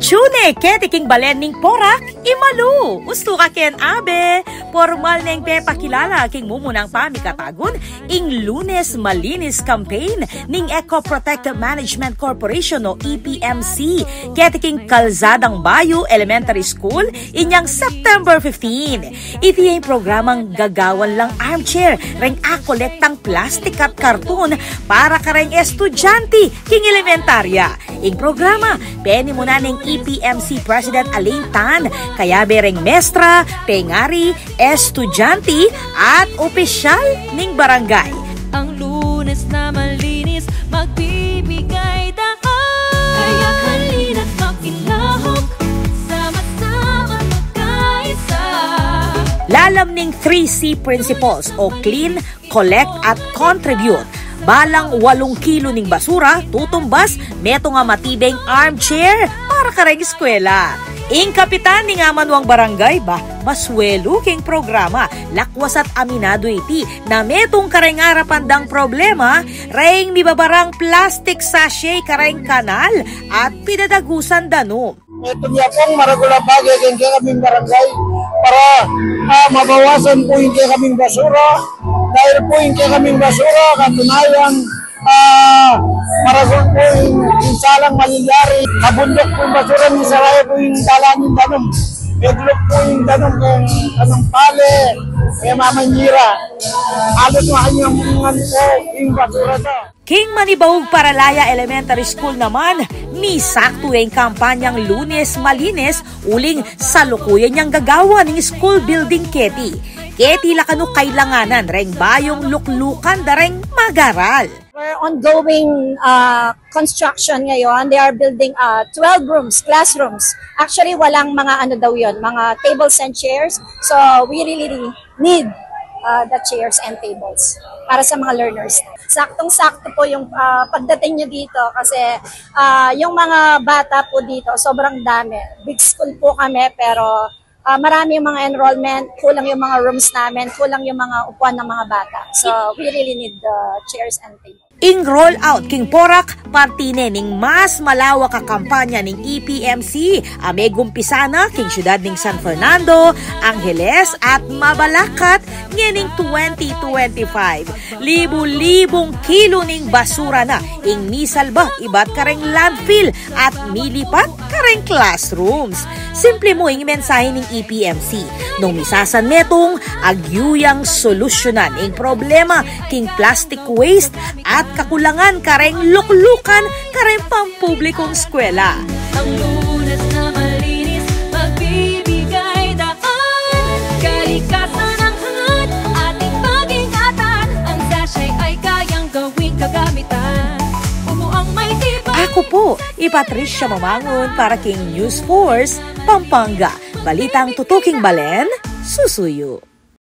Tune, keti king balen ning porak, imalu. Gusto ka ken abe. Formal neng pepakilala king mumunang pamikatagon, ing Lunes Malinis campaign ning Eco Protective Management Corporation o EPMC. Keti king Kalzadang Bayo Elementary School, inyang September 15. Iti yung programang gagawan lang armchair, reng akolektang plastic at karton para kareng estudyante king elementarya. Ing programa, peni mo na ng EPMC President Alain Tan, kaya bereng mestra, pengari, estudyante at opisyal ning barangay. Ang Lunes na malinis, magbibigay daan. Kaya halina't makilahok, sama-sama magkaisa. Lalam ning 3C principles o clean, collect at contribute. Balang 8 kilo ning basura, tutumbas, meto nga matibeng armchair para kareng eskwela. Ing kapitan ning amanwang barangay ba, maswelo king programa, lakwas at aminado iti na metong kareng arapandang problema, reng mibabarang plastic sachet kareng kanal at pinadagusan danom. Ito niya pong maragula bagay kaya kaming barangay para mabawasan po yung kaya kaming basura. Dahil po yung kaya kaming basura, katunayan, maragul po yung salang malilari. Kabundok po yung basura, yung saraya po yung dalanin danom. Medlok po yung danom kung anong pale, kaya mamanyira. Alos na kanyang po yung basura to. King Manibahog Paralaya Elementary School naman, misakto yung kampanyang Lunes Malinis uling salukuyan niyang gagawa ng school building keti. Keti lakano kailanganan, reng bayong luklukan dareng magaral. We're ongoing construction ngayon. They are building 12 rooms, classrooms. Actually, walang mga ano daw yun, mga tables and chairs. So, we really need the chairs and tables para sa mga learners. Saktong-sakto po yung pagdating nyo dito kasi yung mga bata po dito, sobrang dami. Big school po kami pero marami yung mga enrollment, kulang yung mga rooms namin, kulang yung mga upuan ng mga bata. So, we really need the chairs and tables. Ing roll out king Porak partine ning mas malawak ka kampanya ning EPMC ame gumpisana king syudad ning San Fernando, Angeles at Mabalacat ngening 2025. Libu-libong kilo ning basura na ing misalba ibat kareng landfill at milipat kareng classrooms. Simple mo ing mensahe ning EPMC nung misasan metong agyuyang solusyonan ing problema king plastic waste at kakulangan kareng luklukan kareng pampublikong eskwela. Ang Lunes na malinis, magbibigay daan. Kalikasan ang hangat, ating pag-ingatan. Ang sachet ay kayang gawing kagamitan. Umuang may tibay. Ako po, Patricia Mamangon para King News Force, Pampanga. Balitang tutuking balen, susuyo.